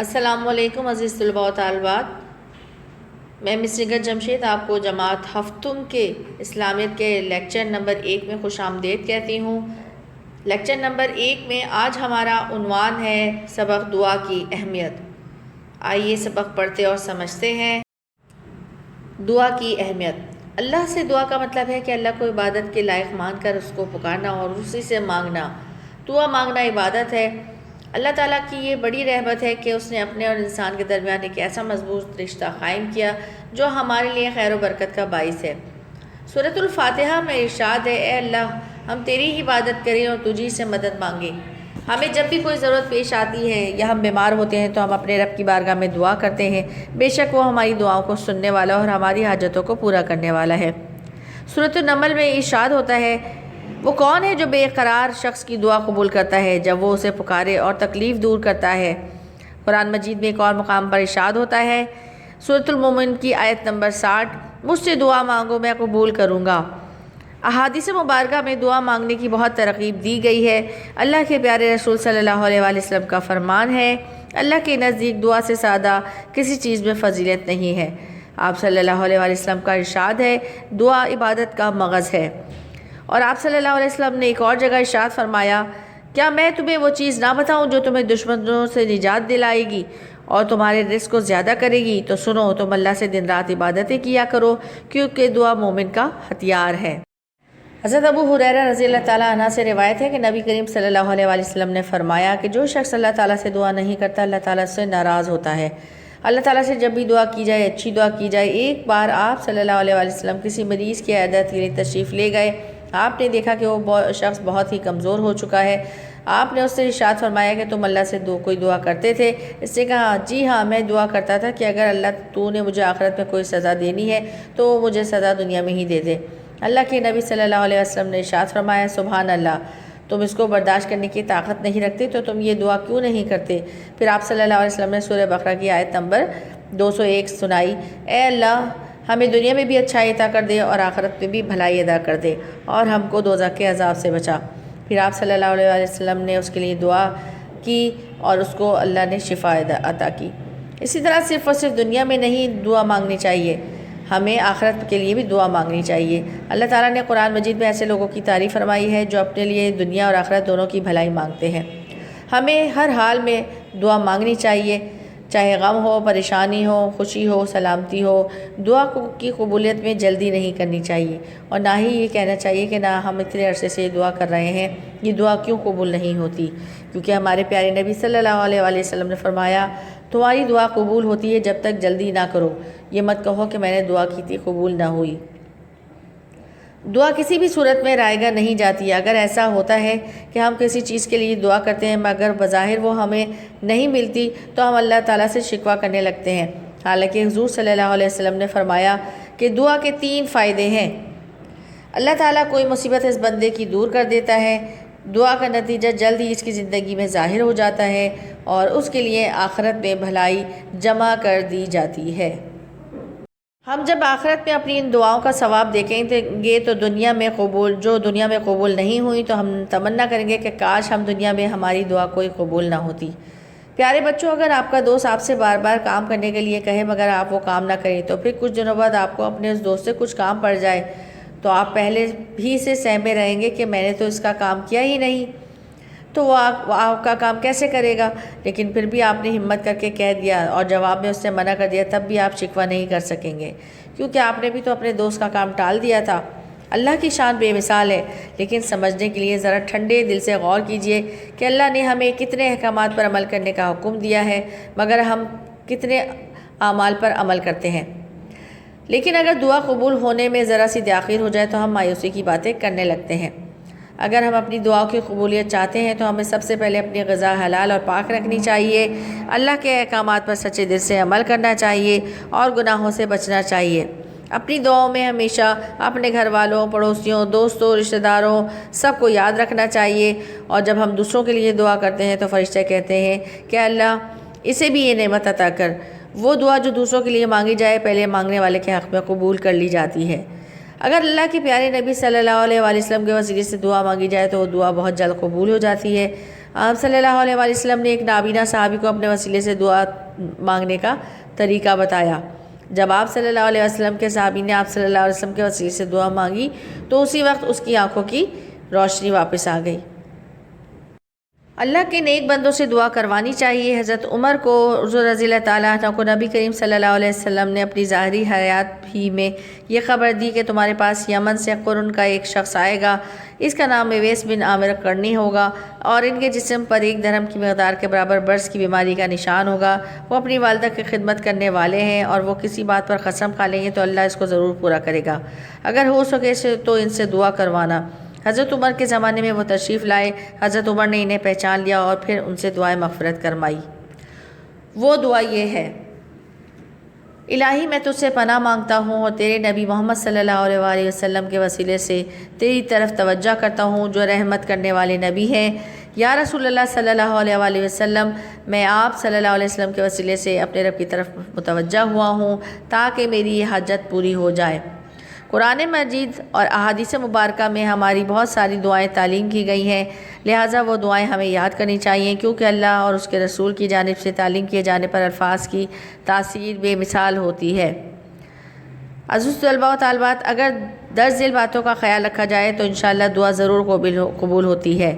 السلام علیکم عزیز طلباء و طالبات، میں مس نگہت جمشید آپ کو جماعت ہفتم کے اسلامیت کے لیکچر نمبر 1 میں خوش آمدید کہتی ہوں۔ لیکچر نمبر 1 میں آج ہمارا عنوان ہے سبق دعا کی اہمیت۔ آئیے سبق پڑھتے اور سمجھتے ہیں۔ دعا کی اہمیت۔ اللہ سے دعا کا مطلب ہے کہ اللہ کو عبادت کے لائق مان کر اس کو پکارنا اور اسی سے مانگنا۔ دعا مانگنا عبادت ہے۔ اللہ تعالیٰ کی یہ بڑی رحمت ہے کہ اس نے اپنے اور انسان کے درمیان ایک ایسا مضبوط رشتہ قائم کیا جو ہمارے لیے خیر و برکت کا باعث ہے۔ سورۃ الفاتحہ میں ارشاد ہے، اے اللہ ہم تیری ہی عبادت کریں اور تجھی سے مدد مانگیں۔ ہمیں جب بھی کوئی ضرورت پیش آتی ہے یا ہم بیمار ہوتے ہیں تو ہم اپنے رب کی بارگاہ میں دعا کرتے ہیں، بے شک وہ ہماری دعاؤں کو سننے والا اور ہماری حاجتوں کو پورا کرنے والا ہے۔ سورۃ النمل میں ارشاد ہوتا ہے، وہ کون ہے جو بے قرار شخص کی دعا قبول کرتا ہے جب وہ اسے پکارے اور تکلیف دور کرتا ہے۔ قرآن مجید میں ایک اور مقام پر ارشاد ہوتا ہے، سورۃ المومن کی آیت نمبر 60، مجھ سے دعا مانگو میں قبول کروں گا۔ احادیث مبارکہ میں دعا مانگنے کی بہت ترغیب دی گئی ہے۔ اللہ کے پیارے رسول صلی اللہ علیہ وآلہ وسلم کا فرمان ہے، اللہ کے نزدیک دعا سے زیادہ کسی چیز میں فضیلت نہیں ہے۔ آپ صلی اللہ علیہ وآلہ وسلم کا ارشاد ہے، دعا عبادت کا مغز ہے۔ اور آپ صلی اللہ علیہ وسلم نے ایک اور جگہ ارشاد فرمایا، کیا میں تمہیں وہ چیز نہ بتاؤں جو تمہیں دشمنوں سے نجات دلائے گی اور تمہارے رزق کو زیادہ کرے گی؟ تو سنو، تم اللہ سے دن رات عبادتیں کیا کرو کیونکہ دعا مومن کا ہتھیار ہے۔ حضرت ابو ہریرہ رضی اللہ تعالیٰ عنہ سے روایت ہے کہ نبی کریم صلی اللہ علیہ وآلہ وسلم نے فرمایا کہ جو شخص اللہ تعالیٰ سے دعا نہیں کرتا اللہ تعالیٰ سے ناراض ہوتا ہے۔ اللہ تعالیٰ سے جب بھی دعا کی جائے، اچھی دعا کی جائے۔ ایک بار آپ صلی اللہ علیہ وآلہ وسلم کسی مریض کی عیادت کے لیے تشریف لے گئے۔ آپ نے دیکھا کہ وہ شخص بہت ہی کمزور ہو چکا ہے۔ آپ نے اس سے ارشاد فرمایا کہ تم اللہ سے کوئی دعا کرتے تھے؟ اس نے کہا، جی ہاں، میں دعا کرتا تھا کہ اگر اللہ تو نے مجھے آخرت میں کوئی سزا دینی ہے تو وہ مجھے سزا دنیا میں ہی دے دے۔ اللہ کے نبی صلی اللہ علیہ وسلم نے ارشاد فرمایا، سبحان اللہ، تم اس کو برداشت کرنے کی طاقت نہیں رکھتے تو تم یہ دعا کیوں نہیں کرتے؟ پھر آپ صلی اللہ علیہ وسلم نے سورہ بقرہ کی آیت نمبر 201 سنائی، اے اللہ ہمیں دنیا میں بھی اچھائی عطا کر دے اور آخرت میں بھی بھلائی ادا کر دے اور ہم کو دوزخ کے عذاب سے بچا۔ پھر آپ صلی اللہ علیہ وسلم نے اس کے لیے دعا کی اور اس کو اللہ نے شفا عطا کی۔ اسی طرح صرف اور صرف دنیا میں نہیں دعا مانگنی چاہیے، ہمیں آخرت کے لیے بھی دعا مانگنی چاہیے۔ اللہ تعالیٰ نے قرآن مجید میں ایسے لوگوں کی تعریف فرمائی ہے جو اپنے لیے دنیا اور آخرت دونوں کی بھلائی مانگتے ہیں۔ ہمیں ہر حال میں دعا مانگنی چاہیے، چاہے غم ہو، پریشانی ہو، خوشی ہو، سلامتی ہو۔ دعا کی قبولیت میں جلدی نہیں کرنی چاہیے اور نہ ہی یہ کہنا چاہیے کہ نہ ہم اتنے عرصے سے یہ دعا کر رہے ہیں، یہ دعا کیوں قبول نہیں ہوتی؟ کیونکہ ہمارے پیارے نبی صلی اللہ علیہ وآلہ وسلم نے فرمایا، تمہاری دعا قبول ہوتی ہے جب تک جلدی نہ کرو، یہ مت کہو کہ میں نے دعا کی تھی قبول نہ ہوئی۔ دعا کسی بھی صورت میں رائے گاہ نہیں جاتی۔ اگر ایسا ہوتا ہے کہ ہم کسی چیز کے لیے دعا کرتے ہیں مگر بظاہر وہ ہمیں نہیں ملتی تو ہم اللہ تعالیٰ سے شکوہ کرنے لگتے ہیں، حالانکہ حضور صلی اللہ علیہ وسلم نے فرمایا کہ دعا کے 3 فائدے ہیں۔ اللہ تعالیٰ کوئی مصیبت اس بندے کی دور کر دیتا ہے، دعا کا نتیجہ جلد ہی اس کی زندگی میں ظاہر ہو جاتا ہے اور اس کے لیے آخرت میں بھلائی جمع کر دی جاتی ہے۔ ہم جب آخرت میں اپنی ان دعاؤں کا ثواب دیکھیں گے تو دنیا میں قبول نہیں ہوئی تو ہم تمنا کریں گے کہ کاش ہم دنیا میں ہماری دعا کوئی قبول نہ ہوتی۔ پیارے بچوں، اگر آپ کا دوست آپ سے بار بار کام کرنے کے لیے کہے مگر آپ وہ کام نہ کریں تو پھر کچھ دنوں بعد آپ کو اپنے اس دوست سے کچھ کام پڑ جائے تو آپ پہلے بھی سے سہمے رہیں گے کہ میں نے تو اس کا کام کیا ہی نہیں، تو وہ آپ کا کام کیسے کرے گا؟ لیکن پھر بھی آپ نے ہمت کر کے کہہ دیا اور جواب میں اس سے منع کر دیا، تب بھی آپ شکوہ نہیں کر سکیں گے کیونکہ آپ نے بھی تو اپنے دوست کا کام ٹال دیا تھا۔ اللہ کی شان بے مثال ہے، لیکن سمجھنے کے لیے ذرا ٹھنڈے دل سے غور کیجئے کہ اللہ نے ہمیں کتنے احکامات پر عمل کرنے کا حکم دیا ہے مگر ہم کتنے اعمال پر عمل کرتے ہیں۔ لیکن اگر دعا قبول ہونے میں ذرا سی تاخیر ہو جائے تو ہم مایوسی کی باتیں کرنے لگتے ہیں۔ اگر ہم اپنی دعاؤں کی قبولیت چاہتے ہیں تو ہمیں سب سے پہلے اپنی غذا حلال اور پاک رکھنی چاہیے، اللہ کے احکامات پر سچے دل سے عمل کرنا چاہیے اور گناہوں سے بچنا چاہیے۔ اپنی دعاؤں میں ہمیشہ اپنے گھر والوں، پڑوسیوں، دوستوں، رشتہ داروں سب کو یاد رکھنا چاہیے، اور جب ہم دوسروں کے لیے دعا کرتے ہیں تو فرشتے کہتے ہیں کہ اللہ اسے بھی یہ نعمت عطا کر۔ وہ دعا جو دوسروں کے لیے مانگی جائے پہلے مانگنے والے کے حق میں قبول کر لی جاتی ہے۔ اگر اللہ کے پیارے نبی صلی اللہ علیہ وآلہ وسلم کے وسیلے سے دعا مانگی جائے تو وہ دعا بہت جلد قبول ہو جاتی ہے۔ آپ صلی اللہ علیہ وآلہ وسلم نے ایک نابینا صحابی کو اپنے وسیلے سے دعا مانگنے کا طریقہ بتایا۔ جب آپ صلی اللہ علیہ وسلم کے صحابی نے آپ صلی اللہ علیہ وسلم کے وسیلے سے دعا مانگی تو اسی وقت اس کی آنکھوں کی روشنی واپس آ گئی۔ اللہ کے نیک بندوں سے دعا کروانی چاہیے۔ حضرت عمر کو رضی اللہ تعالیٰ عنہ کو نبی کریم صلی اللہ علیہ وسلم نے اپنی ظاہری حیات ہی میں یہ خبر دی کہ تمہارے پاس یمن سے قرن کا ایک شخص آئے گا، اس کا نام اویس بن عامر قرنی ہوگا، اور ان کے جسم پر 1 درہم کی مقدار کے برابر برص کی بیماری کا نشان ہوگا۔ وہ اپنی والدہ کی خدمت کرنے والے ہیں، اور وہ کسی بات پر قسم کھا لیں گے تو اللہ اس کو ضرور پورا کرے گا۔ اگر ہو سکے تو ان سے دعا کروانا۔ حضرت عمر کے زمانے میں وہ تشریف لائے۔ حضرت عمر نے انہیں پہچان لیا اور پھر ان سے دعائیں مغفرت کروائی۔ وہ دعا یہ ہے: الہی میں تجھ سے پناہ مانگتا ہوں اور تیرے نبی محمد صلی اللہ علیہ وآلہ وسلم کے وسیلے سے تیری طرف توجہ کرتا ہوں جو رحمت کرنے والے نبی ہیں۔ یا رسول اللہ صلی اللہ علیہ وآلہ وسلم، میں آپ صلی اللہ علیہ وسلم کے وسیلے سے اپنے رب کی طرف متوجہ ہوا ہوں تاکہ میری یہ حاجت پوری ہو جائے۔ قرآن مجید اور احادیث مبارکہ میں ہماری بہت ساری دعائیں تعلیم کی گئی ہیں، لہٰذا وہ دعائیں ہمیں یاد کرنی چاہیے، کیونکہ اللہ اور اس کے رسول کی جانب سے تعلیم کیے جانے پر الفاظ کی تاثیر بے مثال ہوتی ہے۔ عزیز طلباء و طالبات، اگر درج ذیل باتوں کا خیال رکھا جائے تو انشاءاللہ دعا ضرور قبول ہوتی ہے۔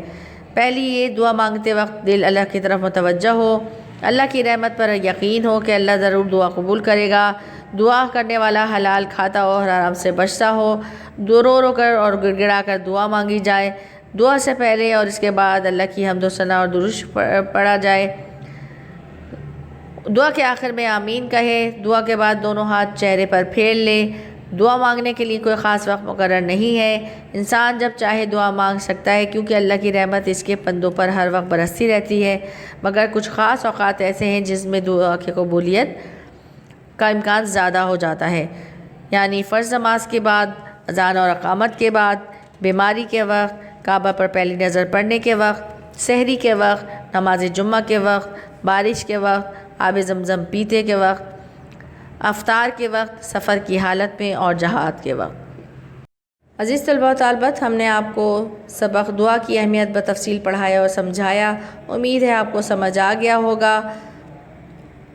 پہلی یہ، دعا مانگتے وقت دل اللہ کی طرف متوجہ ہو، اللہ کی رحمت پر یقین ہو کہ اللہ ضرور دعا قبول کرے گا۔ دعا کرنے والا حلال کھاتا اور حرام سے بچتا ہو، رو رو کر اور گڑ گڑا کر دعا مانگی جائے۔ دعا سے پہلے اور اس کے بعد اللہ کی حمد و ثنا اور درود پڑھا جائے۔ دعا کے آخر میں آمین کہے۔ دعا کے بعد دونوں ہاتھ چہرے پر پھیر لے۔ دعا مانگنے کے لیے کوئی خاص وقت مقرر نہیں ہے، انسان جب چاہے دعا مانگ سکتا ہے، کیونکہ اللہ کی رحمت اس کے بندوں پر ہر وقت برستی رہتی ہے، مگر کچھ خاص اوقات ایسے ہیں جس میں دعا کی قبولیت کا امکان زیادہ ہو جاتا ہے، یعنی فرض نماز کے بعد، اذان اور اقامت کے بعد، بیماری کے وقت، کعبہ پر پہلی نظر پڑنے کے وقت، سحری کے وقت، نماز جمعہ کے وقت، بارش کے وقت، آب زمزم پیتے کے وقت، افطار کے وقت، سفر کی حالت میں اور جہاد کے وقت۔ عزیز طلباء و طالبات، ہم نے آپ کو سبق دعا کی اہمیت بتفصیل پڑھایا اور سمجھایا۔ امید ہے آپ کو سمجھ آ گیا ہوگا۔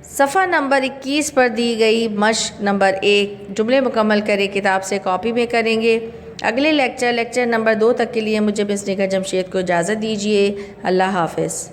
صفحہ نمبر 21 پر دی گئی مشق نمبر 1 جملے مکمل کرے کتاب سے کاپی میں کریں گے۔ اگلے لیکچر نمبر 2 تک کے لیے مجھے مس نگہت جمشید کو اجازت دیجیے۔ اللہ حافظ۔